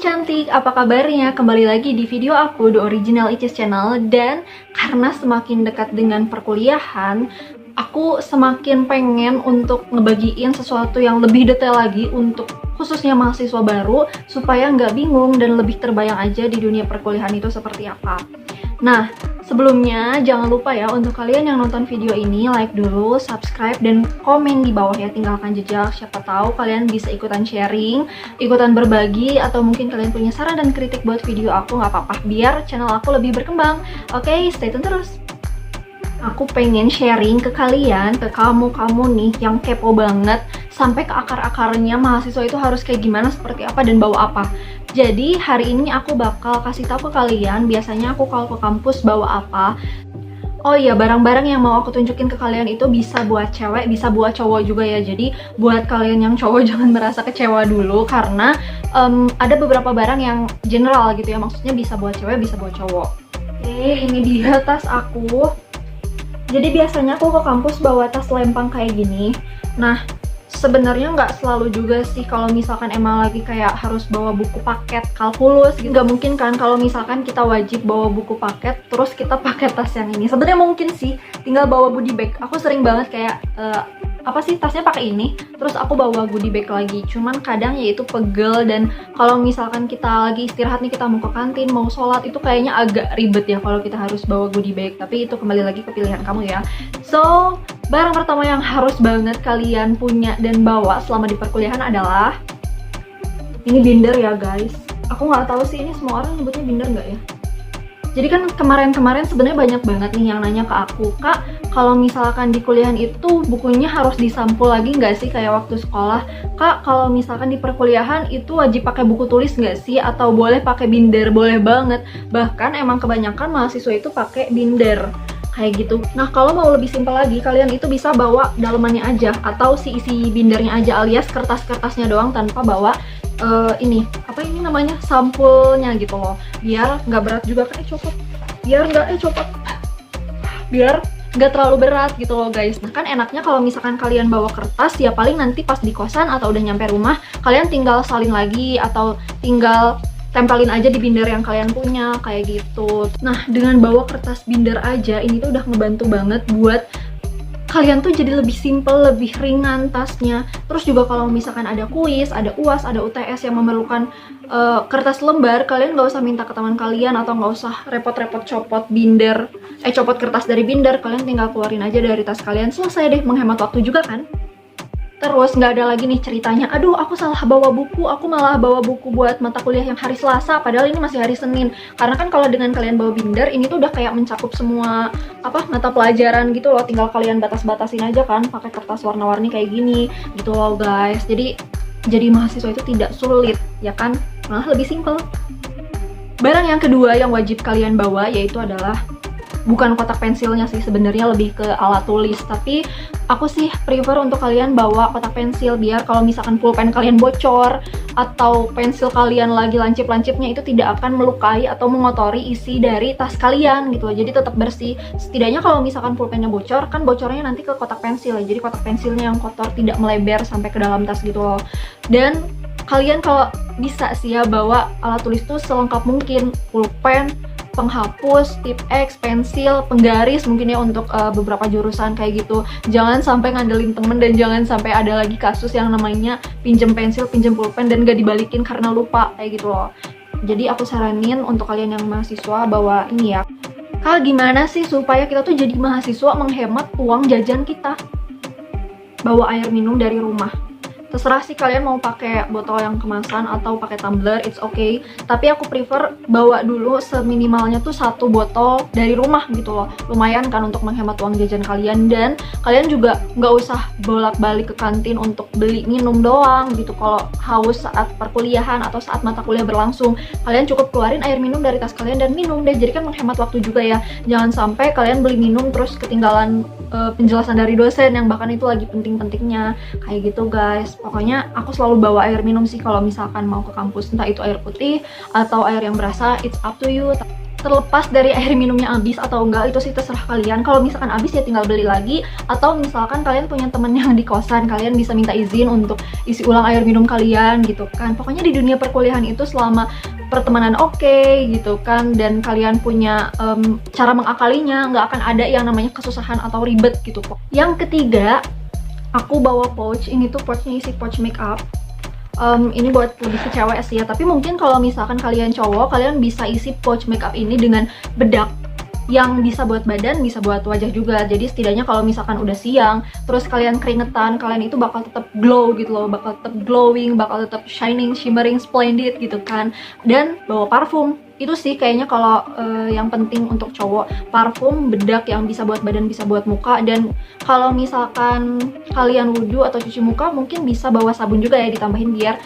cantik, apa kabarnya? Kembali lagi di video aku, The Original Icis Channel. Dan karena semakin dekat dengan perkuliahan, aku semakin pengen untuk ngebagiin sesuatu yang lebih detail lagi untuk khususnya mahasiswa baru, supaya nggak bingung dan lebih terbayang aja di dunia perkuliahan itu seperti apa. Nah, sebelumnya jangan lupa ya untuk kalian yang nonton video ini, like dulu, subscribe, dan komen di bawah ya, tinggalkan jejak. Siapa tahu kalian bisa ikutan sharing, ikutan berbagi, atau mungkin kalian punya saran dan kritik buat video aku, nggak apa-apa, biar channel aku lebih berkembang. Oke, stay tune terus. Aku pengen sharing ke kalian, ke kamu-kamu nih yang kepo banget sampai ke akar-akarnya mahasiswa itu harus kayak gimana, seperti apa, dan bawa apa. Jadi hari ini aku bakal kasih tahu ke kalian, biasanya aku kalau ke kampus bawa apa. Oh iya, barang-barang yang mau aku tunjukin ke kalian itu bisa buat cewek, bisa buat cowok juga ya. Jadi buat kalian yang cowok jangan merasa kecewa dulu, karena ada beberapa barang yang general gitu ya, maksudnya bisa buat cewek, bisa buat cowok. Oke, ini dia tas aku. Jadi biasanya aku ke kampus bawa tas lempang kayak gini. Nah, sebenarnya nggak selalu juga sih kalau misalkan emang lagi kayak harus bawa buku paket kalkulus gitu. Nggak mungkin kan kalau misalkan kita wajib bawa buku paket terus kita pakai tas yang ini. Sebenarnya mungkin sih, tinggal bawa goodie bag. Aku sering banget kayak apa sih, tasnya pakai ini terus aku bawa goodie bag lagi. Cuman kadang ya itu pegel, dan kalau misalkan kita lagi istirahat nih, kita mau ke kantin, mau sholat, itu kayaknya agak ribet ya kalau kita harus bawa goodie bag. Tapi itu kembali lagi ke pilihan kamu ya. So, barang pertama yang harus banget kalian punya dan bawa selama di perkuliahan adalah ini binder ya guys. Aku nggak tahu sih ini semua orang nyebutnya binder nggak ya. Jadi kan kemarin-kemarin sebenarnya banyak banget nih yang nanya ke aku, Kak, kalau misalkan di kuliahan itu bukunya harus disampul lagi nggak sih kayak waktu sekolah? Kak, kalau misalkan di perkuliahan itu wajib pakai buku tulis nggak sih? Atau boleh pakai binder? Boleh banget. Bahkan emang kebanyakan mahasiswa itu pakai binder kayak gitu. Nah, kalau mau lebih simpel lagi, kalian itu bisa bawa dalemannya aja, atau si isi bindernya aja, alias kertas-kertasnya doang tanpa bawa ini apa ini namanya, sampulnya gitu loh, biar nggak berat juga kan, biar nggak terlalu berat gitu loh guys. Nah kan enaknya kalau misalkan kalian bawa kertas ya, paling nanti pas di kosan atau udah nyampe rumah kalian tinggal salin lagi atau tinggal tempelin aja di binder yang kalian punya kayak gitu. Nah dengan bawa kertas binder aja ini tuh udah ngebantu banget buat kalian tuh jadi lebih simple, lebih ringan tasnya. Terus juga kalau misalkan ada kuis, ada UAS, ada UTS yang memerlukan kertas lembar, kalian nggak usah minta ke teman kalian atau nggak usah repot-repot copot kertas dari binder. Kalian tinggal keluarin aja dari tas kalian, selesai deh, menghemat waktu juga kan. Terus nggak ada lagi nih ceritanya, aduh aku salah bawa buku, aku malah bawa buku buat mata kuliah yang hari Selasa, padahal ini masih hari Senin. Karena kan kalau dengan kalian bawa binder, ini tuh udah kayak mencakup semua mata pelajaran gitu loh. Tinggal kalian batas-batasin aja kan, pakai kertas warna-warni kayak gini gitu loh guys. Jadi mahasiswa itu tidak sulit ya kan, malah lebih simple. Barang yang kedua yang wajib kalian bawa yaitu adalah bukan kotak pensilnya sih, sebenarnya lebih ke alat tulis. Tapi aku sih prefer untuk kalian bawa kotak pensil, biar kalau misalkan pulpen kalian bocor atau pensil kalian lagi lancip-lancipnya itu tidak akan melukai atau mengotori isi dari tas kalian gitu. Jadi tetap bersih. Setidaknya kalau misalkan pulpennya bocor, kan bocornya nanti ke kotak pensil ya. Jadi kotak pensilnya yang kotor tidak melebar sampai ke dalam tas gitu loh. Dan kalian kalau bisa sih ya bawa alat tulis tuh selengkap mungkin, pulpen, penghapus, tip X, pensil, penggaris mungkin ya untuk beberapa jurusan kayak gitu. Jangan sampai ngandelin temen, dan jangan sampai ada lagi kasus yang namanya pinjem pensil, pinjem pulpen dan gak dibalikin karena lupa kayak gitu loh. Jadi aku saranin untuk kalian yang mahasiswa bawa ini ya. Kak, gimana sih supaya kita tuh jadi mahasiswa menghemat uang jajan kita? Bawa air minum dari rumah. Terserah sih kalian mau pakai botol yang kemasan atau pakai tumbler, it's okay. Tapi aku prefer bawa dulu seminimalnya tuh 1 botol dari rumah gitu loh. Lumayan kan untuk menghemat uang jajan kalian, dan kalian juga nggak usah bolak-balik ke kantin untuk beli minum doang gitu. Kalau haus saat perkuliahan atau saat mata kuliah berlangsung, kalian cukup keluarin air minum dari tas kalian dan minum deh. Jadi kan menghemat waktu juga ya. Jangan sampai kalian beli minum terus ketinggalan penjelasan dari dosen yang bahkan itu lagi penting-pentingnya kayak gitu guys. Pokoknya aku selalu bawa air minum sih kalau misalkan mau ke kampus, entah itu air putih atau air yang berasa, it's up to you. Terlepas dari air minumnya habis atau enggak, itu sih terserah kalian. Kalau misalkan habis ya tinggal beli lagi, atau misalkan kalian punya temen yang di kosan, kalian bisa minta izin untuk isi ulang air minum kalian gitu kan. Pokoknya di dunia perkuliahan itu selama pertemanan oke gitu kan, dan kalian punya cara mengakalinya, nggak akan ada yang namanya kesusahan atau ribet gitu kok. Yang ketiga, aku bawa pouch. Ini tuh pouchnya isi pouch makeup. Ini buat lebih ke cewek sih ya, tapi mungkin kalau misalkan kalian cowok, kalian bisa isi pouch makeup ini dengan bedak yang bisa buat badan, bisa buat wajah juga. Jadi setidaknya kalau misalkan udah siang, terus kalian keringetan, kalian itu bakal tetap glow gitu loh, bakal tetap glowing, bakal tetap shining, shimmering, splendid gitu kan. Dan bawa parfum. Itu sih kayaknya kalau yang penting untuk cowok, parfum, bedak yang bisa buat badan, bisa buat muka. Dan kalau misalkan kalian wudhu atau cuci muka, mungkin bisa bawa sabun juga ya, ditambahin biar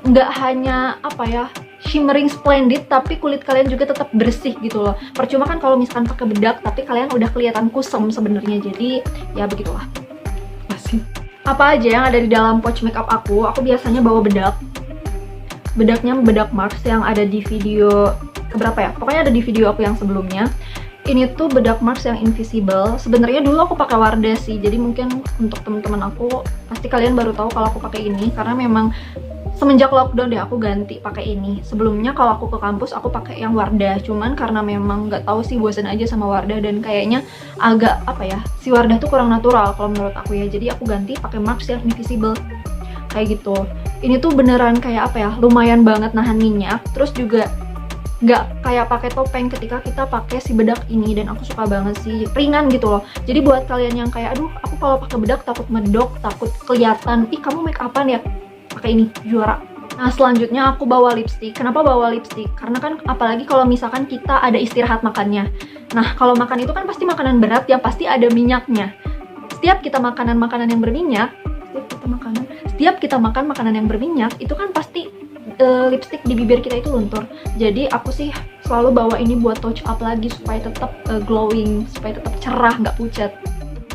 nggak hanya apa ya, shimmering splendid, tapi kulit kalian juga tetap bersih gitu loh. Percuma kan kalau misalkan pakai bedak tapi kalian udah kelihatan kusam sebenarnya. Jadi ya begitulah. Masih apa aja yang ada di dalam pouch makeup aku biasanya bawa bedak. Bedaknya bedak Mars yang ada di video keberapa ya? Pokoknya ada di video aku yang sebelumnya. Ini tuh bedak Mars yang invisible. Sebenarnya dulu aku pakai Wardah sih. Jadi mungkin untuk teman-teman aku pasti kalian baru tahu kalau aku pakai ini, karena memang semenjak lockdown deh aku ganti pakai ini. Sebelumnya kalau aku ke kampus aku pakai yang Wardah. Cuman karena memang nggak tahu sih, bosan aja sama Wardah dan kayaknya agak apa ya, si Wardah tuh kurang natural kalau menurut aku ya. Jadi aku ganti pakai Mars yang invisible. Kayak gitu. Ini tuh beneran kayak apa ya, lumayan banget nahan minyak, terus juga nggak kayak pakai topeng ketika kita pakai si bedak ini, dan aku suka banget sih, ringan gitu loh. Jadi buat kalian yang kayak aduh aku kalau pakai bedak takut medok, takut kelihatan, ih kamu make upan ya, pakai ini juara. Nah selanjutnya aku bawa lipstick. Kenapa bawa lipstick? Karena kan apalagi kalau misalkan kita ada istirahat makannya. Nah kalau makan itu kan pasti makanan berat yang pasti ada minyaknya. Setiap kita makan makanan yang berminyak, setiap kita makan makanan yang berminyak, itu kan pasti lipstick di bibir kita itu luntur. Jadi aku sih selalu bawa ini buat touch up lagi supaya tetap glowing, supaya tetap cerah, nggak pucat.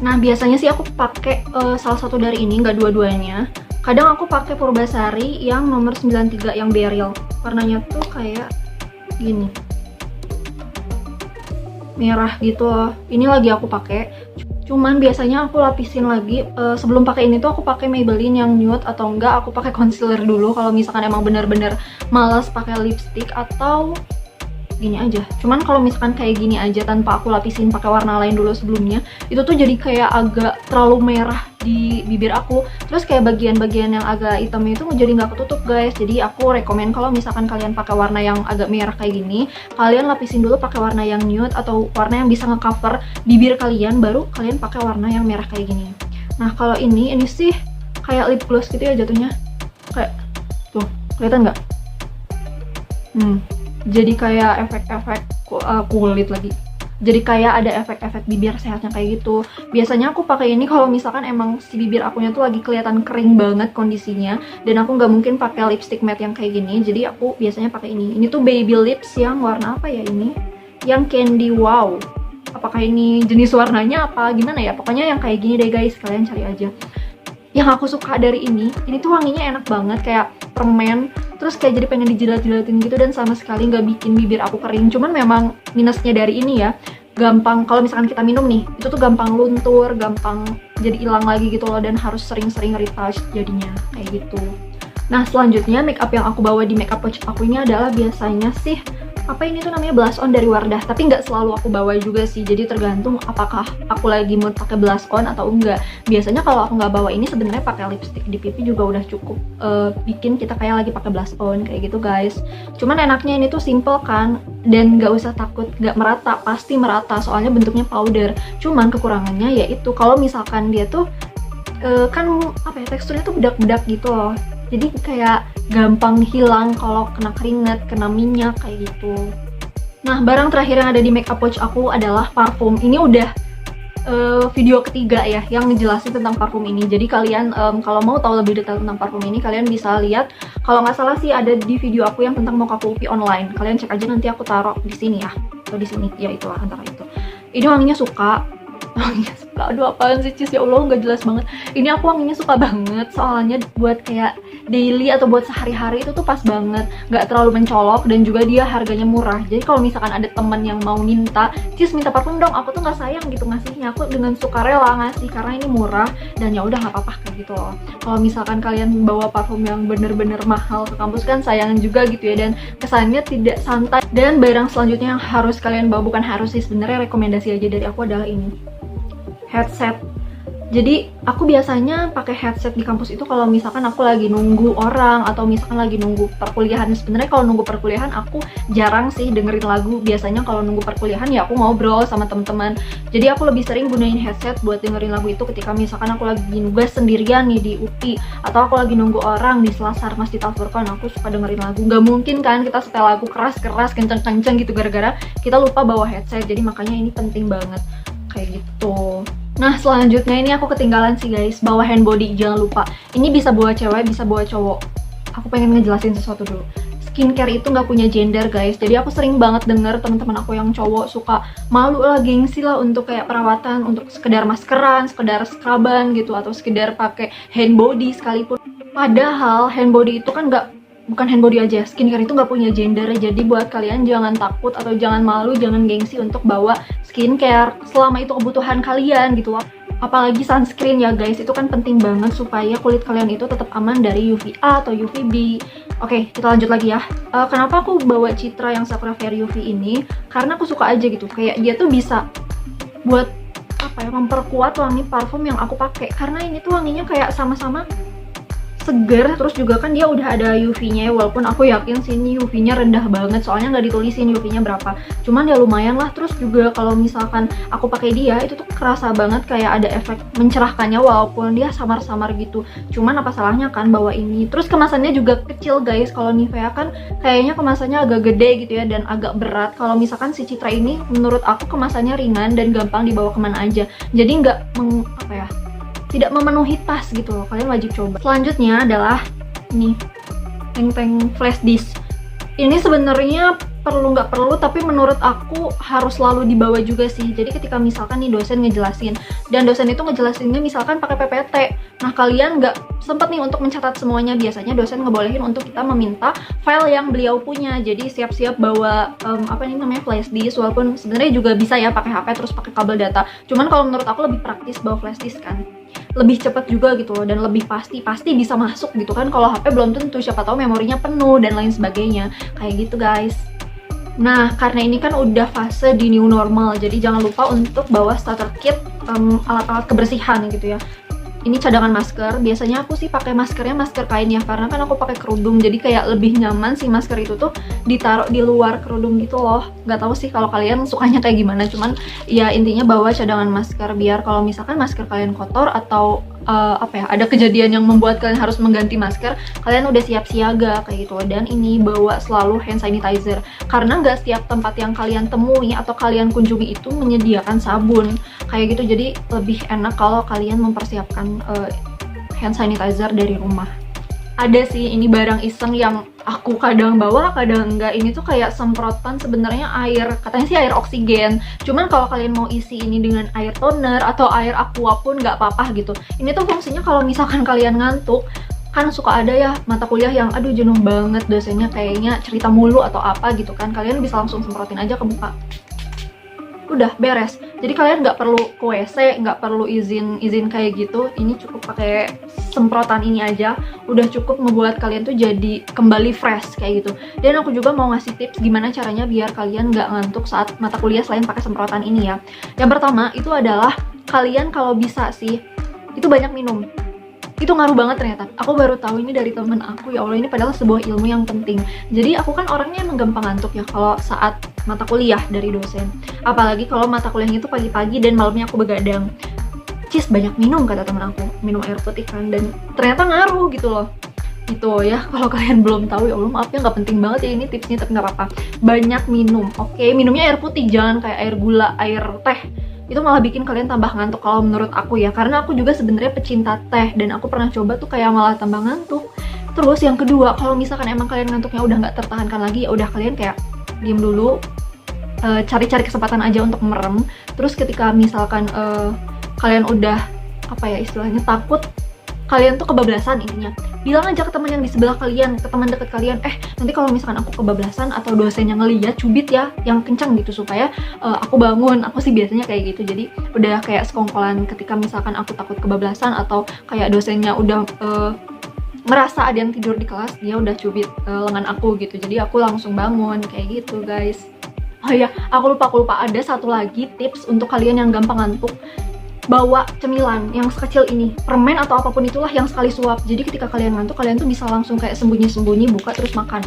Nah biasanya sih aku pakai salah satu dari ini, nggak dua-duanya. Kadang aku pakai Purbasari yang nomor 93 yang Beryl. Warnanya tuh kayak gini, merah gitu loh. Ini lagi aku pakai. Cuman biasanya aku lapisin lagi sebelum pakai ini tuh aku pakai Maybelline yang nude, atau enggak aku pakai concealer dulu kalau misalkan emang bener-bener malas pakai lipstick, atau gini aja. Cuman kalau misalkan kayak gini aja tanpa aku lapisin pakai warna lain dulu sebelumnya, itu tuh jadi kayak agak terlalu merah di bibir aku. Terus kayak bagian-bagian yang agak hitamnya itu jadi nggak ketutup guys. Jadi aku rekomen kalau misalkan kalian pakai warna yang agak merah kayak gini, kalian lapisin dulu pakai warna yang nude atau warna yang bisa ngecover bibir kalian, baru kalian pakai warna yang merah kayak gini. Nah kalau ini sih kayak lip gloss gitu ya jatuhnya. Kayak tuh, kelihatan nggak? Jadi kayak efek-efek kulit lagi. Jadi kayak ada efek-efek bibir sehatnya kayak gitu. Biasanya aku pakai ini kalau misalkan emang si bibir akunya tuh lagi kelihatan kering banget kondisinya, dan aku nggak mungkin pakai lipstick matte yang kayak gini. Jadi aku biasanya pakai ini. Ini tuh baby lips yang warna apa ya ini? Yang candy wow. Apakah ini jenis warnanya apa gimana ya? Pokoknya yang kayak gini deh guys, kalian cari aja. Yang aku suka dari ini tuh wanginya enak banget kayak permen. Terus kayak jadi pengen dijilat-jilatin gitu, dan sama sekali nggak bikin bibir aku kering. Cuman memang minusnya dari ini ya, gampang kalau misalkan kita minum nih, itu tuh gampang luntur, gampang jadi hilang lagi gitu loh, dan harus sering-sering retouch jadinya kayak gitu. Nah selanjutnya makeup yang aku bawa di makeup pouch aku ini adalah biasanya sih apa ini tuh namanya blush on dari Wardah, tapi nggak selalu aku bawa juga sih. Jadi tergantung apakah aku lagi mau pakai blush on atau enggak. Biasanya kalau aku nggak bawa ini, sebenarnya pakai lipstick di pipi juga udah cukup bikin kita kayak lagi pakai blush on kayak gitu guys. Cuman enaknya ini tuh simple kan, dan nggak usah takut nggak merata, pasti merata soalnya bentuknya powder. Cuman kekurangannya yaitu kalau misalkan dia tuh kan apa ya, teksturnya tuh bedak-bedak gitu loh. Jadi kayak gampang hilang kalau kena keringat, kena minyak kayak gitu. Nah barang terakhir yang ada di makeup pouch aku adalah parfum. Ini udah video ketiga ya yang ngejelasin tentang parfum ini. Jadi kalian kalau mau tahu lebih detail tentang parfum ini, kalian bisa lihat, kalau nggak salah sih ada di video aku yang tentang Mochaku UPI online. Kalian cek aja, nanti aku taruh di sini ya, atau di sini ya, itulah antara itu. Ini wanginya suka. Wanginya suka, aduh apaan sih Cis, ya Allah nggak jelas banget. Ini aku wanginya suka banget, soalnya buat kayak daily atau buat sehari-hari itu tuh pas banget, nggak terlalu mencolok, dan juga dia harganya murah. Jadi kalau misalkan ada teman yang mau minta, "Cis, minta parfum dong," aku tuh nggak sayang gitu ngasihnya, aku dengan sukarela ngasih karena ini murah dan ya udah nggak apa-apa kayak gitu loh. Kalau misalkan kalian bawa parfum yang bener-bener mahal ke kampus kan sayang juga gitu ya, dan kesannya tidak santai. Dan barang selanjutnya yang harus kalian bawa, bukan harus sih sebenarnya, rekomendasi aja dari aku adalah ini, headset. Jadi aku biasanya pakai headset di kampus itu kalau misalkan aku lagi nunggu orang atau misalkan lagi nunggu perkuliahan. Sebenarnya kalau nunggu perkuliahan aku jarang sih dengerin lagu. Biasanya kalau nunggu perkuliahan ya aku ngobrol sama teman-teman. Jadi aku lebih sering gunain headset buat dengerin lagu itu ketika misalkan aku lagi nugas sendirian nih di UPI, atau aku lagi nunggu orang di Selasar Masjid Al-Furqon. Aku suka dengerin lagu. Gak mungkin kan kita setel lagu keras-keras, kenceng-kenceng gitu gara-gara kita lupa bawa headset. Jadi makanya ini penting banget kayak gitu. Nah, selanjutnya ini aku ketinggalan sih guys, bawa hand body, jangan lupa. Ini bisa bawa cewek, bisa bawa cowok. Aku pengen ngejelasin sesuatu dulu. Skincare itu nggak punya gender guys, jadi aku sering banget denger teman-teman aku yang cowok suka malu lah, gengsi lah untuk kayak perawatan, untuk sekedar maskeran, sekedar scrubban gitu, atau sekedar pakai hand body sekalipun. Padahal hand body itu kan bukan hand body aja, skincare itu nggak punya gender. Jadi buat kalian jangan takut atau jangan malu, jangan gengsi untuk bawa skincare selama itu kebutuhan kalian gitu. Apalagi sunscreen ya guys, itu kan penting banget supaya kulit kalian itu tetap aman dari UVA atau UVB. Oke, kita lanjut lagi ya. Kenapa aku bawa Citra yang Sakura Fair UV ini? Karena aku suka aja gitu, kayak dia tuh bisa buat apa ya, memperkuat wangi parfum yang aku pakai. Karena ini tuh wanginya kayak sama-sama seger, terus juga kan dia udah ada UV-nya ya, walaupun aku yakin sini UV-nya rendah banget, soalnya nggak ditulisin UV-nya berapa, cuman ya lumayan lah. Terus juga kalau misalkan aku pakai dia, itu tuh kerasa banget kayak ada efek mencerahkannya walaupun dia samar-samar gitu. Cuman apa salahnya kan bawa ini. Terus kemasannya juga kecil guys, kalau Nivea kan kayaknya kemasannya agak gede gitu ya dan agak berat. Kalau misalkan si Citra ini menurut aku kemasannya ringan dan gampang dibawa kemana aja, jadi nggak tidak memenuhi tas gitu loh. Kalian wajib coba. Selanjutnya adalah ini Teng flash disk. Ini sebenarnya perlu nggak perlu, tapi menurut aku harus selalu dibawa juga sih. Jadi ketika misalkan nih dosen ngejelasin, dan dosen itu ngejelasinnya misalkan pakai PPT, nah kalian nggak sempet nih untuk mencatat semuanya. Biasanya dosen ngebolehin untuk kita meminta file yang beliau punya. Jadi siap-siap bawa flash disk, walaupun sebenarnya juga bisa ya pakai HP terus pakai kabel data. Cuman kalau menurut aku lebih praktis bawa flash disk kan, lebih cepat juga gitu loh, dan lebih pasti bisa masuk gitu kan. Kalau HP belum tentu, siapa tahu memorinya penuh dan lain sebagainya kayak gitu guys. Nah, karena ini kan udah fase di new normal, jadi jangan lupa untuk bawa starter kit alat-alat kebersihan gitu ya. Ini cadangan masker. Biasanya aku sih pakai maskernya masker kain ya, karena kan aku pakai kerudung, jadi kayak lebih nyaman sih masker itu tuh ditaruh di luar kerudung gitu loh. Nggak tahu sih kalau kalian sukanya kayak gimana, cuman ya intinya bawa cadangan masker biar kalau misalkan masker kalian kotor atau ada kejadian yang membuat kalian harus mengganti masker, kalian udah siap siaga kayak gitu. Dan ini bawa selalu hand sanitizer, karena nggak setiap tempat yang kalian temui atau kalian kunjungi itu menyediakan sabun kayak gitu. Jadi lebih enak kalau kalian mempersiapkan hand sanitizer dari rumah. Ada sih ini barang iseng yang aku kadang bawa kadang enggak. Ini tuh kayak semprotan, sebenarnya air, katanya sih air oksigen. Cuman kalau kalian mau isi ini dengan air toner atau air aqua pun nggak apa-apa gitu. Ini tuh fungsinya kalau misalkan kalian ngantuk, kan suka ada ya mata kuliah yang aduh jenuh banget, dosennya kayaknya cerita mulu atau apa gitu kan, kalian bisa langsung semprotin aja ke muka, udah beres. Jadi kalian nggak perlu ke WC, nggak perlu izin kayak gitu. Ini cukup pakai semprotan ini aja, udah cukup ngebuat kalian tuh jadi kembali fresh kayak gitu. Dan aku juga mau ngasih tips gimana caranya biar kalian nggak ngantuk saat mata kuliah selain pakai semprotan ini ya. Yang pertama itu adalah kalian kalau bisa sih itu banyak minum. Itu ngaruh banget ternyata. Aku baru tahu ini dari temen aku, ya Allah, ini padahal sebuah ilmu yang penting. Jadi aku kan orangnya emang gampang ngantuk ya kalau saat mata kuliah dari dosen. Apalagi kalau mata kuliahnya itu pagi-pagi dan malamnya aku begadang. Cis, banyak minum kata temen aku, minum air putih kan, dan ternyata ngaruh gitu loh. Itu ya, kalau kalian belum tahu ya Allah maaf ya, nggak penting banget ya ini tipsnya, tapi nggak apa-apa. Banyak minum, oke? Minumnya air putih, jangan kayak air gula, air teh. Itu malah bikin kalian tambah ngantuk kalau menurut aku ya, karena aku juga sebenarnya pecinta teh dan aku pernah coba tuh kayak malah tambah ngantuk. Terus yang kedua, kalau misalkan emang kalian ngantuknya udah nggak tertahankan lagi, ya udah kalian kayak diem dulu, cari-cari kesempatan aja untuk merem. Terus ketika misalkan kalian udah istilahnya takut, kalian tuh kebablasan intinya, bilang aja ke teman yang di sebelah kalian, ke teman dekat kalian, nanti kalau misalkan aku kebablasan atau dosennya ngeliat, cubit ya yang kencang gitu supaya aku bangun. Aku sih biasanya kayak gitu, jadi udah kayak sekongkolan ketika misalkan aku takut kebablasan atau kayak dosennya udah ngerasa ada yang tidur di kelas, dia udah cubit lengan aku gitu, jadi aku langsung bangun kayak gitu guys. Oh iya, aku lupa ada satu lagi tips untuk kalian yang gampang ngantuk. Bawa cemilan yang sekecil ini, permen atau apapun itulah yang sekali suap. Jadi ketika kalian ngantuk, kalian tuh bisa langsung kayak sembunyi-sembunyi buka terus makan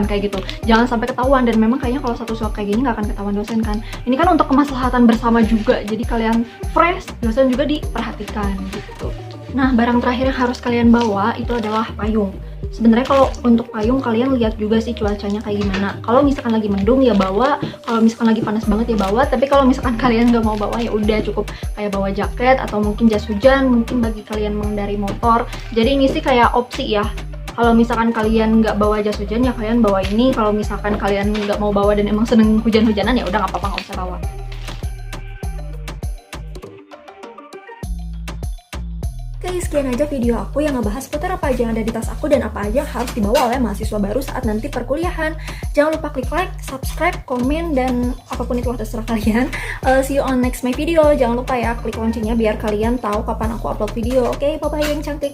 kayak gitu. Jangan sampai ketahuan, dan memang kayaknya kalau satu suap kayak gini nggak akan ketahuan dosen kan. Ini kan untuk kemaslahatan bersama juga, jadi kalian fresh, dosen juga diperhatikan gitu. Nah, barang terakhir yang harus kalian bawa itu adalah payung. Sebenarnya kalau untuk payung kalian lihat juga sih cuacanya kayak gimana. Kalau misalkan lagi mendung ya bawa, kalau misalkan lagi panas banget ya bawa. Tapi kalau misalkan kalian nggak mau bawa ya udah cukup kayak bawa jaket atau mungkin jas hujan, mungkin bagi kalian mengendari motor. Jadi ini sih kayak opsi ya. Kalau misalkan kalian nggak bawa jas hujan ya kalian bawa ini. Kalau misalkan kalian nggak mau bawa dan emang seneng hujan-hujanan ya udah nggak apa-apa, nggak usah bawa. Guys, sekian aja video aku yang ngebahas seputar apa aja yang ada di tas aku dan apa aja yang harus dibawa oleh mahasiswa baru saat nanti perkuliahan. Jangan lupa klik like, subscribe, komen, dan apapun itu terserah kalian. See you on next my video. Jangan lupa ya klik loncengnya biar kalian tahu kapan aku upload video. Oke, bye-bye yang cantik.